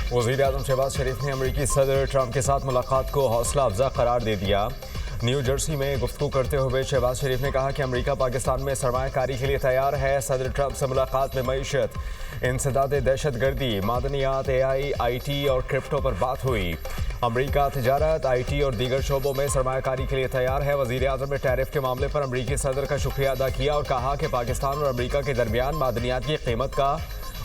वज़ीर-ए-आज़म शहबाज शरीफ ने अमेरिकी सदर ट्रंप के साथ मुलाकात को हौसला अफजा करार दे दिया। न्यू जर्सी में गुफ्तगू करते हुए शहबाज शरीफ ने कहा कि अमेरिका पाकिस्तान में सरमायाकारी के लिए तैयार है। सदर ट्रंप से मुलाकात में मईशत, इंसदाद दहशतगर्दी, मादनियात, AI, IT और क्रिप्टो पर बात हुई। अमेरिका तिजारत, IT और दीगर शोबों में सरमायाकारी के लिए तैयार है। वज़ीर-ए-आज़म ने टैरिफ के मामले पर अमेरिकी सदर का शुक्रिया अदा किया और कहा कि पाकिस्तान और अमेरिका के दरमियान मादनियात की कीमत का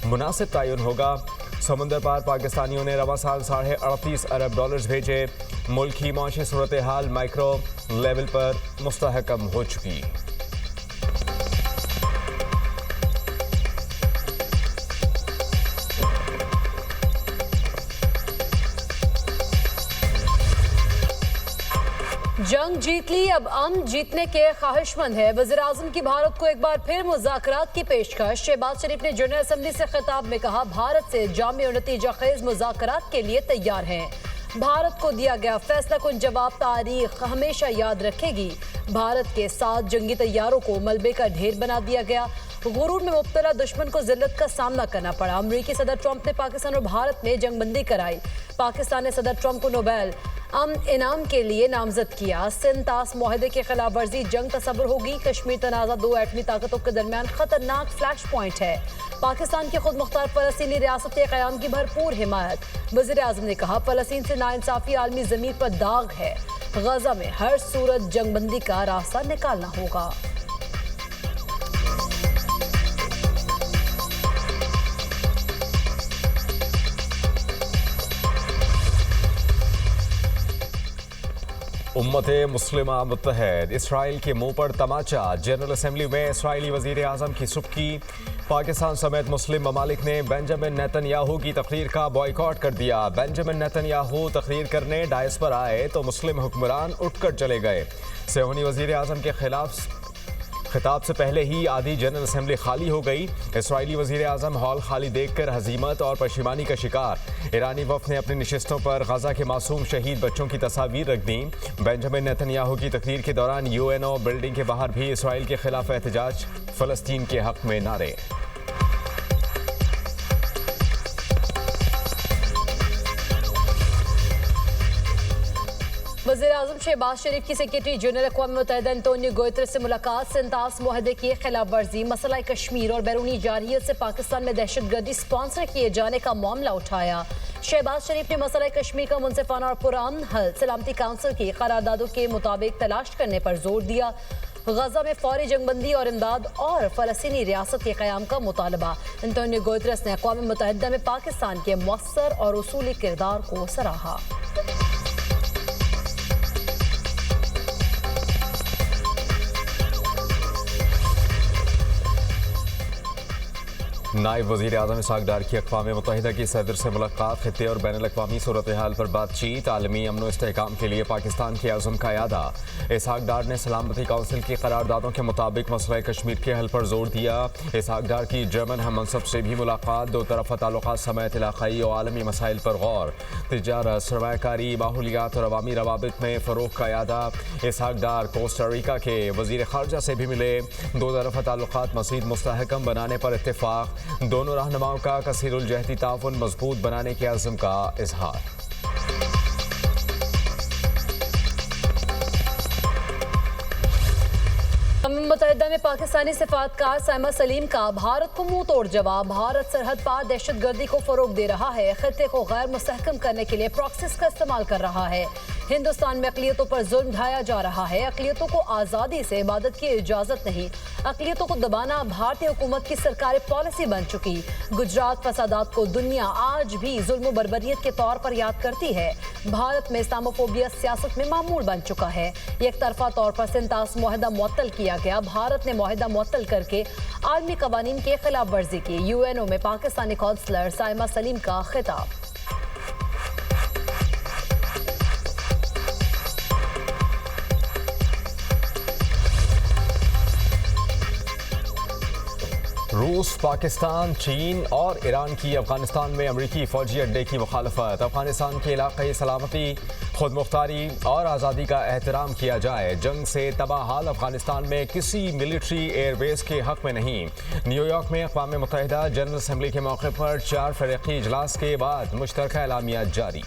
मुनासिब तयन होगा। समुंदर पार पाकिस्तानियों ने रवा साल $38.5 अरब भेजे। मुल्क की मौशी सूरत हाल माइक्रो लेवल पर मुस्तहकम हो चुकी। जंग जीत ली, अब अमन जीतने के ख्वाहिशमंद है। वज़ीर-ए-आज़म की भारत को एक बार फिर मुज़ाकरात की पेशकश। शहबाज शरीफ ने जनरल असम्बली से खिताब में कहा, भारत से जामी और नतीजा खेज मुज़ाकरात के लिए तैयार हैं। भारत को दिया गया फैसला कुन जवाब तारीख हमेशा याद रखेगी। भारत के 7 जंगी तैयारों को मलबे का ढेर बना दिया गया। गुरूर में मुब्तला दुश्मन को जिल्लत का सामना करना पड़ा। अमरीकी सदर ट्रंप ने पाकिस्तान और भारत में जंगबंदी कराई। पाकिस्तान ने सदर ट्रंप को नोबेल अमन इनाम के लिए नामजद किया। सिंतास मुआहदे की खिलाफ वर्जी जंग तसव्वुर होगी। कश्मीर तनाज़ा 2 एटमी ताकतों के दरमियान खतरनाक फ्लैश पॉइंट है। पाकिस्तान की खुद मुख्तार फ़लस्तीनी रियासत के क़याम की भरपूर हिमायत। वज़ीर-ए-आज़म ने कहा, फ़लस्तीन से नाइंसाफ़ी आलमी ज़मीन पर दाग है। गज़ा में हर सूरत जंगबंदी का रास्ता निकालना होगा। उम्मते मुस्लिमा मुत्तहद, इसराइल के मुंह पर तमाचा। जनरल असम्बली में इसराइली वज़ीर-ए-आज़म की सुबकी। पाकिस्तान समेत मुस्लिम ममालिक ने बेंजामिन नेतन्याहू की तकरीर का बॉयकॉट कर दिया। बेंजामिन नेतन्याहू तकरीर करने डायस पर आए तो मुस्लिम हुक्मरान उठकर चले गए। सेहूनी वज़ीर-ए-आज़म के खिलाफ खिताब से पहले ही आधी जनरल असम्बली खाली हो गई। इसराइली वज़ीर-ए-आज़म हॉल खाली देखकर हज़ीमत और पशिमानी का शिकार। ईरानी वफ़द ने अपनी नशिस्तों पर गज़ा के मासूम शहीद बच्चों की तस्वीर रख दी। बेंजामिन नेतन्याहू की तकरीर के दौरान UNO बिल्डिंग के बाहर भी इसराइल के खिलाफ एहतजाज, फ़लस्तीन के हक़ में नारे। वज़ीर-ए-आज़म शहबाज शरीफ की सेक्रेटरी जनरल अक़वाम मुत्तहिदा एंटोनियो गुतेरेस से मुलाकात। सिंतास मुआहदे की खिलाफ वर्जी, मसला कश्मीर और बैरूनी जारहियत से पाकिस्तान में दहशतगर्दी स्पॉन्सर किए जाने का मामला उठाया। शहबाज शरीफ ने मसला कश्मीर का मुनसिफाना और पुरअमन हल सलामती काउंसिल की करारदादों के मुताबिक तलाश करने पर जोर दिया। गजा में फौरी जंगबंदी और इमदाद और फ़लस्तीनी रियासत के क़याम का मुतालबा। एंटोनियो गुतेरेस ने अक़वाम मुत्तहिदा में पाकिस्तान के मौसर और उसूली किरदार को सराहा। नायब वज़ीर-ए-आज़म इसहाक़ डार की अक़वाम मुत्तहिदा की सदर से मुलाकात। ख़ित्ते और बैनुल अक़वामी सूरत हाल पर बातचीत। आलमी अमन व इस्तेहकाम के लिए पाकिस्तान के अज़्म का यादा। इसहाक़ डार ने सलामती काउंसिल की करारदादों के मुताबिक मसला कश्मीर के हल पर जोर दिया। इसहाक़ डार की जर्मन हम मनसब से भी मुलाकात। दो तरफ़ा ताल्लुक़ात समेत इलाक़ाई और आलमी मसाइल पर गौर। तिजारत, सरमायाकारी, माहौलियात और अवामी रवाबित में फ़रोग़ का यादा। इसहाक़ डार कोस्टारिका के वज़ीर ख़ारजा से भी मिले। दो तरफ़ा ताल्लुक़ात मज़ीद मुस्तहकम बनाने पर इत्तेफ़ाक़। दोनों रहनुमाओं का कसीरुल जहती ताउन मजबूत बनाने के अज़्म का इजहार। मुत्तहिदा में पाकिस्तानी सिफारतकार साइमा सलीम का भारत को मुंह तोड़ जवाब। भारत सरहद पार दहशतगर्दी को फरोग दे रहा है। खित्ते को गैर मुस्तहकम करने के लिए प्रॉक्सिस का इस्तेमाल कर रहा है। हिंदुस्तान में अक़लियतों पर जुल्म ढाया जा रहा है। अक़लियतों को आज़ादी से इबादत की इजाज़त नहीं। अक़लियतों को दबाना भारतीय हुकूमत की सरकारी पॉलिसी बन चुकी। गुजरात फसादात को दुनिया आज भी जुल्म बर्बरियत के तौर पर याद करती है। भारत में इस्लामोफोबिया सियासत में मामूल बन चुका है। एक तरफा तौर पर सिंतास मुआहदा मुअत्तल किया गया। भारत ने मुआहदा मुअत्तल करके आलमी कवानीन के खिलाफ वर्जी की। UNO में पाकिस्तानी कौंसलर साइमा सलीम का खिताब। रूस, पाकिस्तान, चीन और ईरान की अफगानिस्तान में अमरीकी फौजी अड्डे की मुखालफत। अफगानिस्तान के इलाक़ाई सलामती खुद मुख्तारी और आज़ादी का एहतराम किया जाए। जंग से तबाह हाल अफगानिस्तान में किसी मिलिट्री एयरबेस के हक में नहीं। न्यूयॉर्क में अक़वाम मुत्तहिदा जनरल असम्बली के मौके पर 4 फ़रीक़ी इजलास के बाद मुश्तरका एलामिया जारी।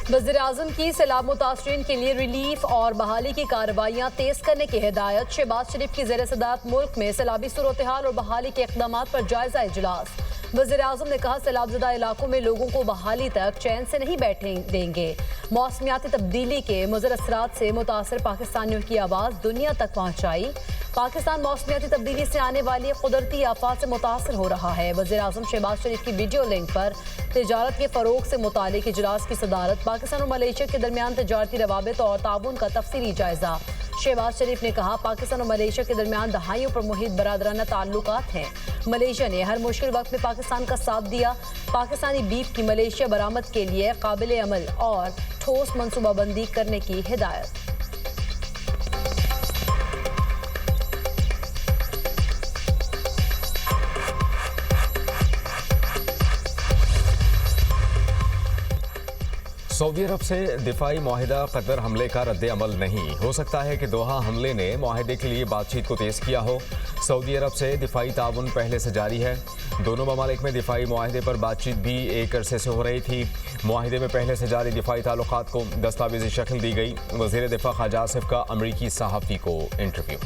वज़ीर-ए-आज़म की सैलाब मुतासरीन के लिए रिलीफ और बहाली की कार्रवाइयाँ तेज करने की हिदायत। शहबाज शरीफ की ज़ेर सदारत मुल्क में सैलाबी सूरत हाल और बहाली के इक़दामात पर जायजा इजलास। वज़ीर-ए-आज़म ने कहा, सैलाबज़दा इलाकों में लोगों को बहाली तक चैन से नहीं बैठने देंगे। मौसमियाती तब्दीली के मुज़र असरात से मुतासर पाकिस्तानियों की आवाज़ दुनिया तक पहुँचाई। पाकिस्तान मौसमियाती तब्दीली से आने वाली कुदरती आफात से मुतासर हो रहा है। वज़ीर-ए-आज़म शहबाज शरीफ की वीडियो लिंक पर तिजारत के फ़रोग से मुतालिक इजलास की सदारत। पाकिस्तान और मलेशिया के दरमियान तिजारती रवाबित और ताउन का तफसीली जायजा। शहबाज शरीफ ने कहा, पाकिस्तान और मलेशिया के दरमियान दहाइयों पर मुहित बरादराना ताल्लुकात हैं। मलेशिया ने हर मुश्किल वक्त में पाकिस्तान का साथ दिया। पाकिस्तानी बीफ की मलेशिया बरामद के लिए काबिल अमल और ठोस मनसूबाबंदी करने की हिदायत। सऊदी अरब से दिफाई माहिदा कतर हमले का रद्द अमल नहीं। हो सकता है कि दोहा हमले ने माहिदे के लिए बातचीत को तेज़ किया हो। सऊदी अरब से दिफाई ताउन पहले से जारी है। दोनों ममालिक में दिफाई माहिदे पर बातचीत भी एक अरसे से हो रही थी। माहिदे में पहले से जारी दिफाई ताल्लुकात को दस्तावेजी शक्ल दी गई। वज़ीर दिफा ख्वाजा आसिफ का अमरीकी सहाफ़ी को इंटरव्यू।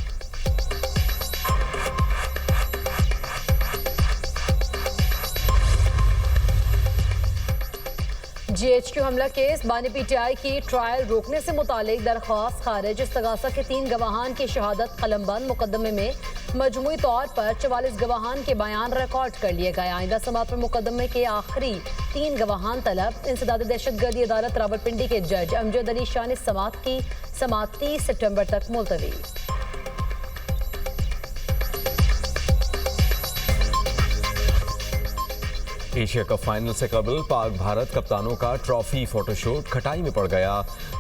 GHQ हमला केस, बानी PTI की ट्रायल रोकने से मुतालिक दरख्वास्त खारिज। इस्तगासा के 3 गवाहान की शहादत कलमबंद। मुकदमे में मजमूई तौर पर 44 गवाहान के बयान रिकॉर्ड कर लिए गए। आइंदा समात पर मुकदमे के आखिरी 3 गवाहान तलब। इंसदाद दहशतगर्दी अदालत रावलपिंडी के जज अमजद अली शाह ने समात 30 सितंबर तक मुलतवी। एशिया कप फाइनल से कबल पाक भारत कप्तानों का ट्रॉफी फोटोशूट खटाई में पड़ गया।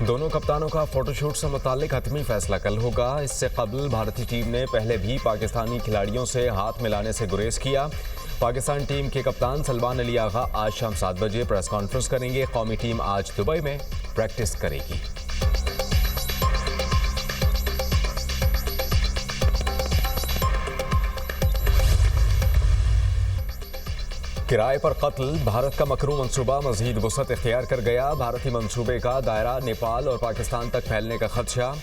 दोनों कप्तानों का फोटोशूट से मुताल्लिक हतमी फैसला कल होगा। इससे कबल भारतीय टीम ने पहले भी पाकिस्तानी खिलाड़ियों से हाथ मिलाने से गुरेज किया। पाकिस्तान टीम के कप्तान सलमान अली आगा आज शाम 7 बजे प्रेस कॉन्फ्रेंस करेंगे। कौमी टीम आज दुबई में प्रैक्टिस करेगी। किराए पर कत्ल, भारत का मकरू मंसूबा मजीद वसअत इख्तियार कर गया। भारतीय मंसूबे का दायरा नेपाल और पाकिस्तान तक फैलने का खदशा।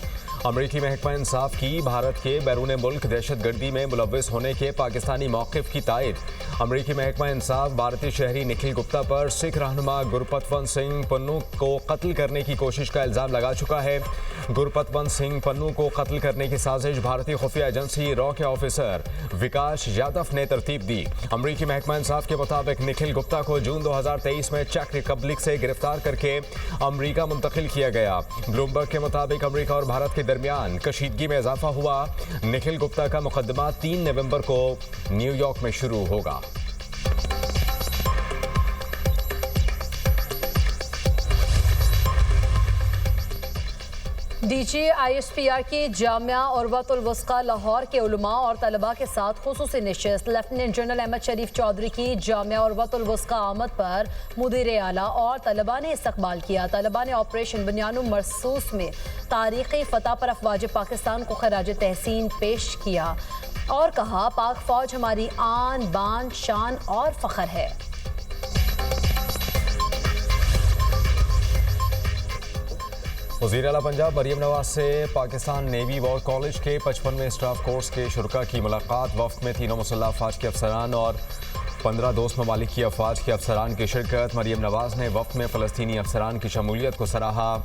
अमरीकी महकमा इंसाफ की भारत के बैरून मुल्क दहशतगर्दी में मुलव्वस होने के पाकिस्तानी मौक़िफ़ की तायद। अमरीकी महकमा इंसाफ भारतीय शहरी निखिल गुप्ता पर सिख रहनुमा गुरपतवंत सिंह पन्नू को कत्ल करने की कोशिश का इल्ज़ाम लगा चुका है। गुरपतवंत सिंह पन्नू को कत्ल करने की साजिश भारतीय खुफिया एजेंसी रॉ के ऑफिसर विकास यादव ने तरतीब दी। अमरीकी महकमा इंसाफ के मुताबिक निखिल गुप्ता को जून 2023 में चेक रिपब्लिक से गिरफ्तार करके अमरीका मुंतकिल किया गया। ब्लूमबर्ग के मुताबिक अमरीका और भारत के दरमियान कशीदगी में इजाफा हुआ। निखिल गुप्ता का मुकदमा 3 नवंबर को न्यूयॉर्क में शुरू होगा। DG ISPR की जामिया उर्वतुल वुस्का लाहौर के उलमा और तलबा के साथ खुसूसी नशिस्त। लेफ्टिनेंट जनरल अहमद शरीफ चौधरी की जामिया उर्वतुल वुस्का आमद पर मुदीर आला और तलबा ने इस्तकबाल किया। तलबा ने ऑपरेशन बुनियानुम मरसूस में तारीखी फतह पर अफवाज पाकिस्तान को खराज तहसीन पेश किया और कहा, पाक फौज हमारी आन बान शान और फख्र है। वज़ीर आला पंजाब मरियम नवाज से पाकिस्तान नेवी वॉर कॉलेज के 55वें स्टाफ कोर्स के शुरा की मुलाकात। वफ्त में तीनों मुसल्लह अफवाज के अफसरान और 15 दोस्त ममालिक की अफवाज के अफसरान की शिरकत। मरियम नवाज ने वफ्त में फ़लस्तीनी अफसरान की शमूलियत को सराहा।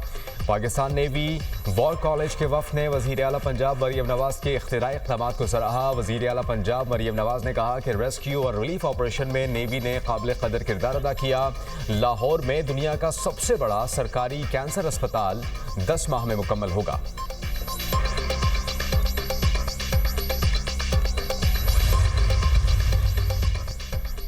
पाकिस्तान नेवी वॉर कॉलेज के वफ्त ने वज़ीर आला पंजाब मरियम नवाज के इख्तिराई इक़दामात को सराहा। वज़ीर आला पंजाब मरियम नवाज ने कहा कि रेस्क्यू और रिलीफ ऑपरेशन में नेवी ने काबिल कदर किरदार अदा किया। लाहौर में दुनिया का सबसे बड़ा सरकारी कैंसर अस्पताल 10 माह में मुकम्मल होगा।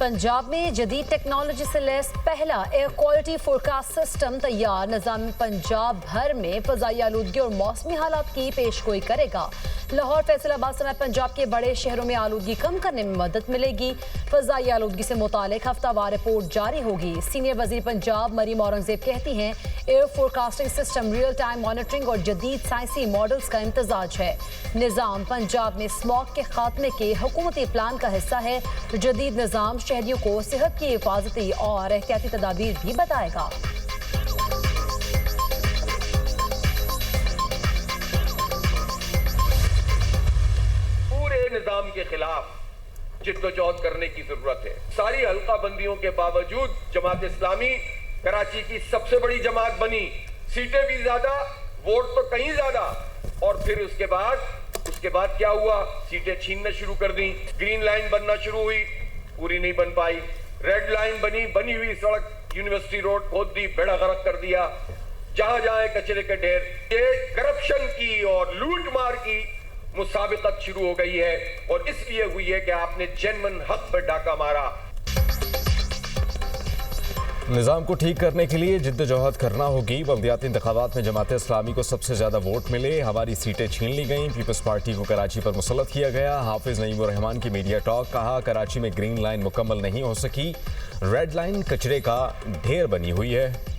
पंजाब में जदीद टेक्नोलॉजी से लैस पहला एयर क्वालिटी फोरकास्ट सिस्टम तैयार। निजाम पंजाब भर में फजाई आलूदगी और मौसमी हालात की पेशगोई करेगा। लाहौर, फैसलाबाद समेत पंजाब के बड़े शहरों में आलूदगी कम करने में मदद मिलेगी। फजाई आलूदगी से मुतालिक हफ्तावार रिपोर्ट जारी होगी। सीनियर वजीर पंजाब मरीम औरंगजेब कहती हैं, air forecasting system real time monitoring और जदीद साइंसी मॉडल्स का इम्तजाज है। निजाम पंजाब में स्मॉग के खात्मे के हुकूमती प्लान का हिस्सा है। जदीद निजाम शहरियों को सेहत की हिफाजती और एहतियाती तदाबीर भी बताएगा। पूरे निजाम के खिलाफ जिद्दोजहद करने की जरूरत है। सारी हल्काबंदियों के बावजूद जमात इस्लामी कराची की सबसे बड़ी जमात बनी, सीटें भी ज्यादा, वोट तो कहीं ज्यादा। और फिर उसके बाद क्या हुआ? सीटें छीनना शुरू कर दी। ग्रीन लाइन बनना शुरू हुई, पूरी नहीं बन पाई। रेड लाइन बनी हुई सड़क यूनिवर्सिटी रोड खोद दी, बेड़ा गर्क कर दिया। जहां जहां कचरे के ढेर। ये करप्शन की और लूट मार की मुसाबिकत शुरू हो गई है और इसलिए हुई है कि आपने जेन्युइन हक पर डाका मारा। निजाम को ठीक करने के लिए जिद्दोजहद करना होगी। बल्दियाती इंतखाबात में जमात इस्लामी को सबसे ज्यादा वोट मिले, हमारी सीटें छीन ली गईं। पीपल्स पार्टी को कराची पर मुसल्लत किया गया। हाफिज नईमुर रहमान की मीडिया टॉक, कहा कराची में ग्रीन लाइन मुकम्मल नहीं हो सकी, रेड लाइन कचरे का ढेर बनी हुई है।